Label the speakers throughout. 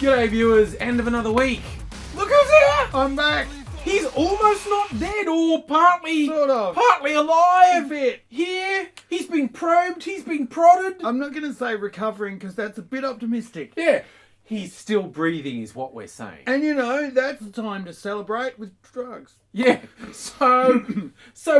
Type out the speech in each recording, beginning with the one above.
Speaker 1: G'day viewers, end of another week. Look who's here!
Speaker 2: I'm back.
Speaker 1: He's almost not dead, or partly alive.
Speaker 2: A bit.
Speaker 1: Here, he's been probed, he's been prodded.
Speaker 2: I'm not going to say recovering because that's a bit optimistic.
Speaker 1: Yeah, he's still breathing is what we're saying.
Speaker 2: And you know, that's the time to celebrate with drugs.
Speaker 1: Yeah, so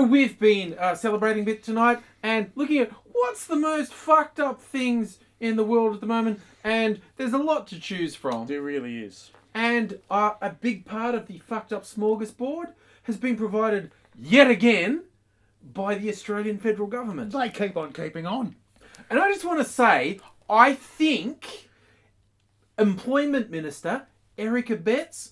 Speaker 1: we've been celebrating a bit tonight and looking at what's the most fucked up things in the world at the moment, and there's a lot to choose from.
Speaker 2: There really is.
Speaker 1: And a big part of the fucked up smorgasbord has been provided yet again by the Australian federal government.
Speaker 2: They keep on keeping on.
Speaker 1: And I just want to say, I think Employment Minister Brandis and Abetz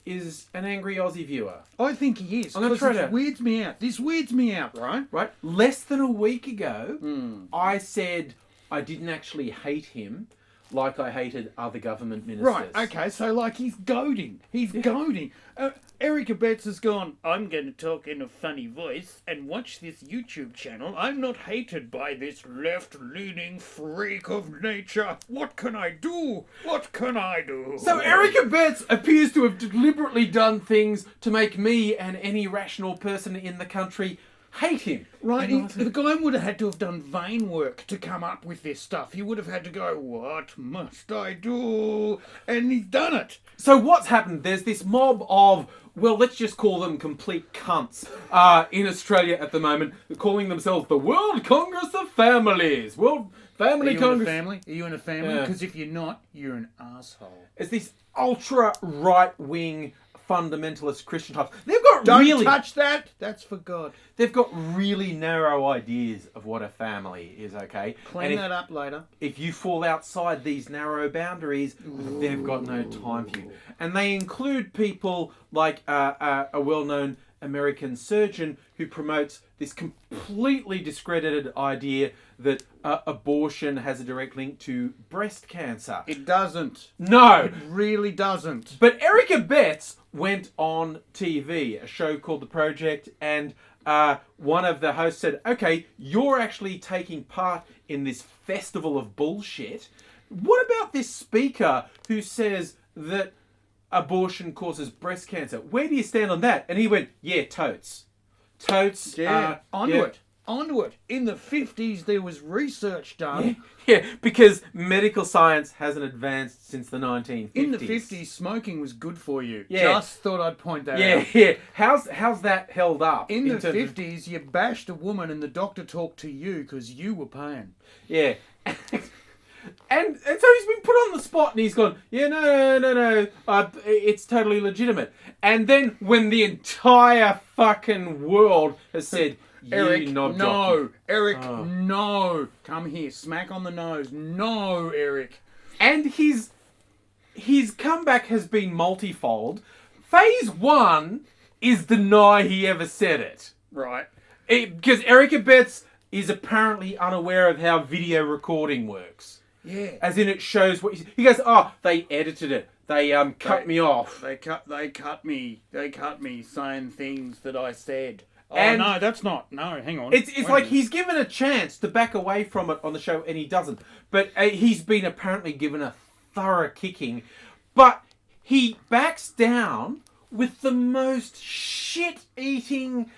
Speaker 1: is an angry Aussie viewer.
Speaker 2: I think he is.
Speaker 1: I'm gonna try
Speaker 2: This weirds me out. This weirds me out, right?
Speaker 1: Right? Less than a week ago, I said I didn't actually hate him like I hated other government ministers.
Speaker 2: Right, okay, so like he's goading. He's goading. Brandis and Abetz has gone, I'm going to talk in a funny voice and watch this YouTube channel. I'm not hated by this left-leaning freak of nature. What can I do? What can I do?
Speaker 1: So Brandis and Abetz appears to have deliberately done things to make me and any rational person in the country hate him.
Speaker 2: Right, the guy would have had to have done vein work to come up with this stuff. He would have had to go, what must I do? And he's done it.
Speaker 1: So what's happened? There's this mob of, well, let's just call them complete cunts in Australia at the moment, calling themselves the World Congress of Families. World Family Congress.
Speaker 2: Are you in a family? Because if you're not, you're an asshole.
Speaker 1: It's this ultra right-wing fundamentalist Christian types. They've got
Speaker 2: Don't touch that. That's for God.
Speaker 1: They've got really narrow ideas of what a family is, okay?
Speaker 2: Clean that up later.
Speaker 1: If you fall outside these narrow boundaries, they've got no time for you. And they include people like a well-known American surgeon who promotes this completely discredited idea that abortion has a direct link to breast cancer.
Speaker 2: It doesn't.
Speaker 1: No.
Speaker 2: It really doesn't.
Speaker 1: But Brandis and Abetz went on TV, a show called The Project, and one of the hosts said, okay, you're actually taking part in this festival of bullshit. What about this speaker who says that abortion causes breast cancer? Where do you stand on that? And he went, yeah, totes. Totes.
Speaker 2: Yeah, onto it. In the 50s, there was research done.
Speaker 1: Yeah, because medical science hasn't advanced since the 1950s.
Speaker 2: In the 50s, smoking was good for you.
Speaker 1: Yeah.
Speaker 2: Just thought I'd point that out.
Speaker 1: Yeah. How's that held up?
Speaker 2: In the 50s, you bashed a woman and the doctor talked to you because you were paying.
Speaker 1: Yeah. And so he's been put on the spot and he's gone, yeah, no, it's totally legitimate. And then when the entire fucking world has said,
Speaker 2: Eric, no. Eric, no. Come here, smack on the nose. No, Eric.
Speaker 1: And his comeback has been multifold. Phase 1 is deny he ever said it.
Speaker 2: Right.
Speaker 1: Because Brandis and Abetz is apparently unaware of how video recording works.
Speaker 2: Yeah.
Speaker 1: As in it shows what he goes, oh, they edited it. They cut me off.
Speaker 2: They cut me saying things that I said. Oh,
Speaker 1: and
Speaker 2: no, that's not. No, hang on.
Speaker 1: It's like he's given a chance to back away from it on the show and he doesn't. But he's been apparently given a thorough kicking. But he backs down with the most shit-eating,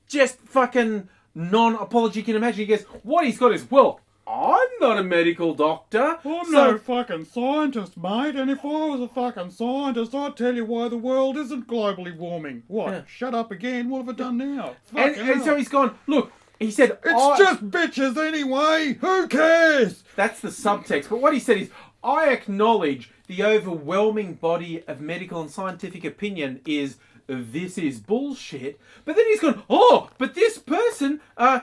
Speaker 1: just fucking non-apology you can imagine. He goes, what he's got is, well, I'm not a medical doctor.
Speaker 2: I'm no fucking scientist, mate. And if I was a fucking scientist, I'd tell you why the world isn't globally warming. What? Yeah. Shut up again. What have I done now?
Speaker 1: And so he's gone, look, he said...
Speaker 2: It's just bitches anyway. Who cares?
Speaker 1: That's the subtext. But what he said is, I acknowledge the overwhelming body of medical and scientific opinion is... this is bullshit. But then he's gone, oh, but this person,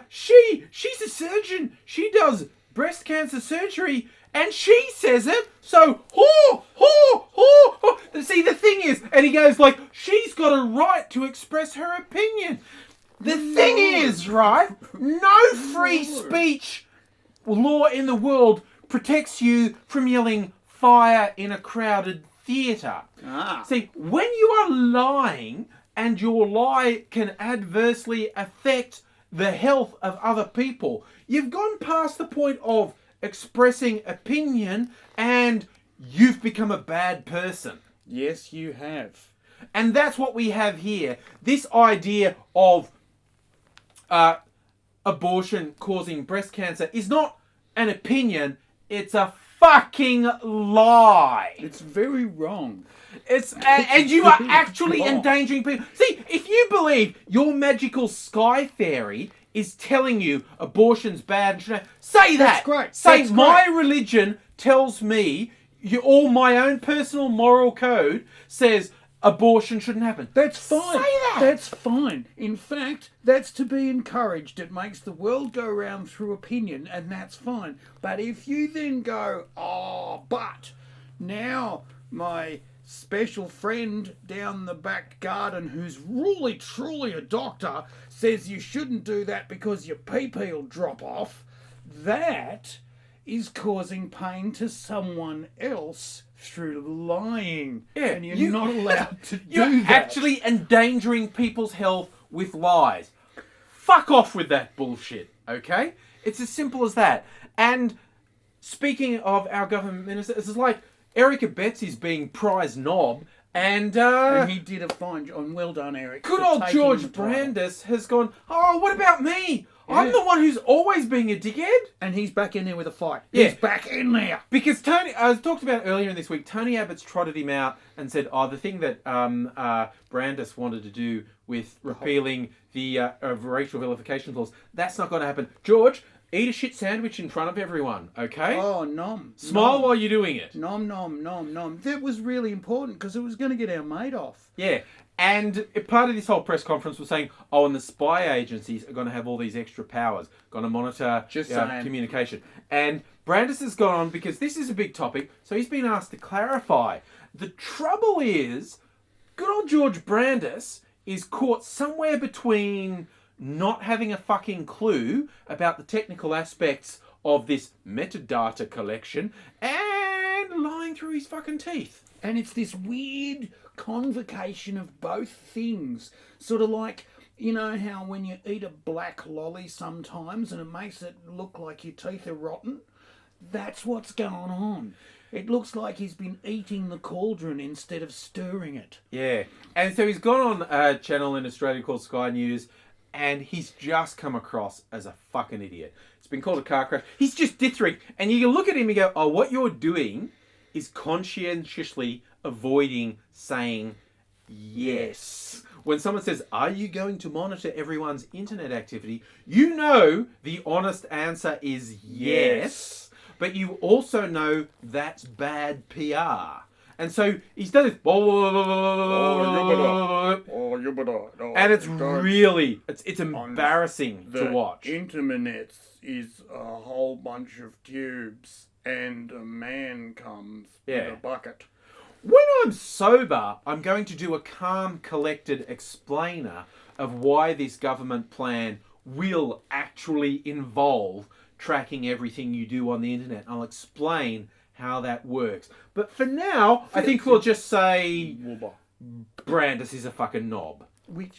Speaker 1: she's a surgeon. She does breast cancer surgery and she says it. So, see, the thing is, and he goes like, she's got a right to express her opinion. The thing is, right, no free speech law in the world protects you from yelling fire in a crowded theatre. See, when you are lying and your lie can adversely affect the health of other people, you've gone past the point of expressing opinion and you've become a bad person.
Speaker 2: Yes, you have.
Speaker 1: And that's what we have here. This idea of abortion causing breast cancer is not an opinion, it's a fucking lie.
Speaker 2: It's very wrong.
Speaker 1: And you are actually endangering people. See, if you believe your magical sky fairy is telling you abortion's bad, say that.
Speaker 2: That's great.
Speaker 1: Say
Speaker 2: That's
Speaker 1: my
Speaker 2: great.
Speaker 1: religion tells me, all my own personal moral code says abortion shouldn't happen.
Speaker 2: That's fine.
Speaker 1: Say that.
Speaker 2: That's fine. In fact, that's to be encouraged. It makes the world go round through opinion, and that's fine. But if you then go, oh, but now my special friend down the back garden who's really truly a doctor says you shouldn't do that because your pee-pee will drop off, that is causing pain to someone else through lying.
Speaker 1: Yeah,
Speaker 2: and you're not allowed to do
Speaker 1: You're
Speaker 2: that.
Speaker 1: actually endangering people's health with lies. Fuck off with that bullshit, okay? It's as simple as that. And speaking of our government minister, it's like Eric Abetz is being prize knob, and
Speaker 2: he did a fine job. And well done, Eric.
Speaker 1: good
Speaker 2: for
Speaker 1: old
Speaker 2: taking
Speaker 1: George
Speaker 2: the title.
Speaker 1: Brandis has gone, oh, what about me?
Speaker 2: Yeah.
Speaker 1: I'm the one who's always being a dickhead.
Speaker 2: And he's back in there with a fight.
Speaker 1: Yeah.
Speaker 2: He's back in there.
Speaker 1: Because Tony, I talked about earlier in this week, Tony Abbott's trotted him out and said, oh, the thing that Brandis wanted to do with repealing the racial vilification clause, that's not going to happen. George, eat a shit sandwich in front of everyone, okay?
Speaker 2: Oh, nom.
Speaker 1: Smile
Speaker 2: nom.
Speaker 1: while you're doing it.
Speaker 2: Nom, nom, nom, nom. That was really important because it was going to get our mate off.
Speaker 1: Yeah. And part of this whole press conference was saying, oh, and the spy agencies are going to have all these extra powers, going to monitor communication. And Brandis has gone on, because this is a big topic, so he's been asked to clarify. The trouble is, good old George Brandis is caught somewhere between not having a fucking clue about the technical aspects of this metadata collection and lying through his fucking teeth.
Speaker 2: And it's this weird convocation of both things. Sort of like, you know how when you eat a black lolly sometimes and it makes it look like your teeth are rotten? That's what's going on. It looks like he's been eating the cauldron instead of stirring it.
Speaker 1: Yeah. And so he's gone on a channel in Australia called Sky News, and he's just come across as a fucking idiot. It's been called a car crash. He's just dithering. And you look at him and go, oh, what you're doing is conscientiously avoiding saying yes. When someone says, are you going to monitor everyone's internet activity? You know the honest answer is yes. But you also know that's bad PR. And so he's done this. And it's really, it's embarrassing to watch.
Speaker 2: Internet is a whole bunch of tubes and a man comes with a bucket.
Speaker 1: When I'm sober, I'm going to do a calm, collected explainer of why this government plan will actually involve tracking everything you do on the internet. I'll explain how that works. But for now, I think we'll just say Brandis is a fucking knob.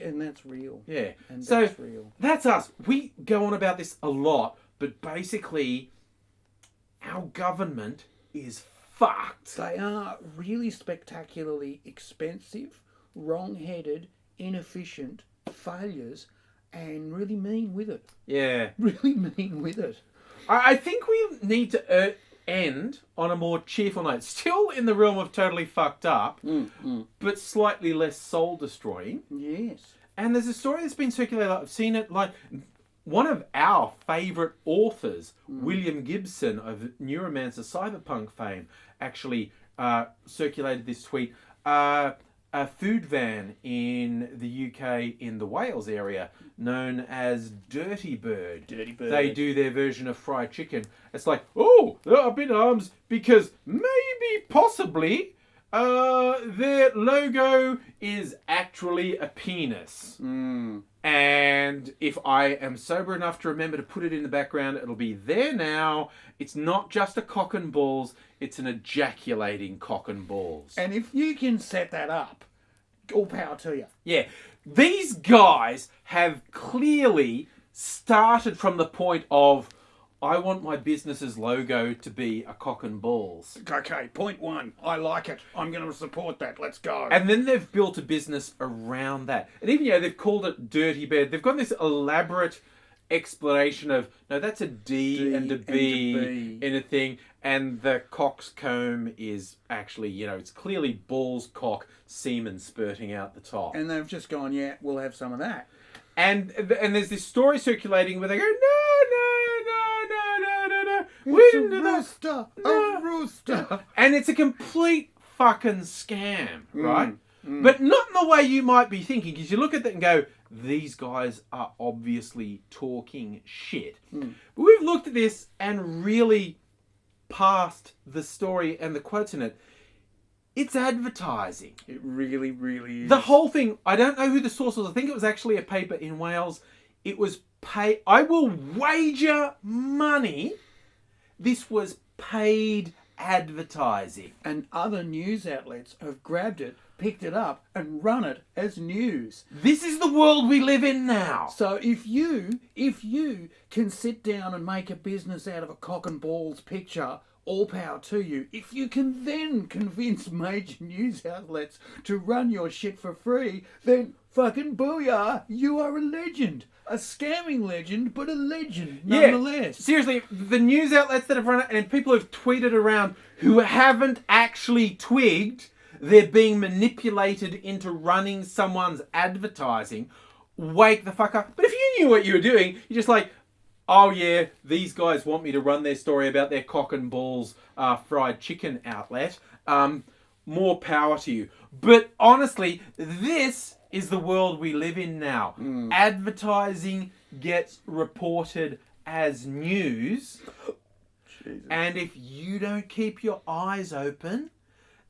Speaker 2: And that's real.
Speaker 1: Yeah.
Speaker 2: And
Speaker 1: so
Speaker 2: that's real.
Speaker 1: That's us. We go on about this a lot, but basically our government is fucked.
Speaker 2: They are really spectacularly expensive, wrong-headed, inefficient failures, and really mean with it.
Speaker 1: Yeah.
Speaker 2: Really mean with it.
Speaker 1: I think we need to end on a more cheerful note. Still in the realm of totally fucked up, but slightly less soul-destroying.
Speaker 2: Yes.
Speaker 1: And there's a story that's been circulated. I've seen it, like, one of our favourite authors, William Gibson of Neuromancer Cyberpunk fame, actually circulated this tweet. A food van in the UK in the Wales area known as Dirty Bird.
Speaker 2: Dirty Bird.
Speaker 1: They do their version of fried chicken. It's like, oh, they're up in arms because maybe, possibly, their logo is actually a penis. And if I am sober enough to remember to put it in the background, it'll be there now. It's not just a cock and balls, it's an ejaculating cock and balls.
Speaker 2: And if you can set that up, all power to you.
Speaker 1: Yeah. These guys have clearly started from the point of, I want my business's logo to be a cock and balls.
Speaker 2: Okay, point one. I like it. I'm going to support that. Let's go.
Speaker 1: And then they've built a business around that. And even, they've called it Dirty Bed. They've got this elaborate explanation of, no, that's a D and a B in a thing. And the cock's comb is actually, it's clearly balls, cock, semen spurting out the top.
Speaker 2: And they've just gone, yeah, we'll have some of that.
Speaker 1: And there's this story circulating where they go, no. We didn't do that.
Speaker 2: A rooster.
Speaker 1: And it's a complete fucking scam, right? But not in the way you might be thinking, because you look at that and go, these guys are obviously talking shit. But we've looked at this and really past the story and the quotes in it. It's advertising.
Speaker 2: It really, really is.
Speaker 1: The whole thing, I don't know who the source was. I think it was actually a paper in Wales. It was I will wager money this was paid advertising.
Speaker 2: And other news outlets have grabbed it, picked it up, and run it as news.
Speaker 1: This is the world we live in now.
Speaker 2: So if you can sit down and make a business out of a cock and balls picture, all power to you. If you can then convince major news outlets to run your shit for free, then fucking booyah, you are a legend. A scamming legend, but a legend nonetheless.
Speaker 1: Seriously, the news outlets that have run it and people who've tweeted around who haven't actually twigged they're being manipulated into running someone's advertising, wake the fuck up. But if you knew what you were doing, you're just like, oh yeah, these guys want me to run their story about their cock and balls fried chicken outlet. More power to you. But honestly, this is the world we live in now. Advertising gets reported as news.
Speaker 2: Jesus.
Speaker 1: And if you don't keep your eyes open,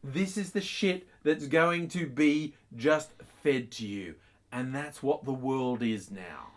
Speaker 1: this is the shit that's going to be just fed to you. And that's what the world is now.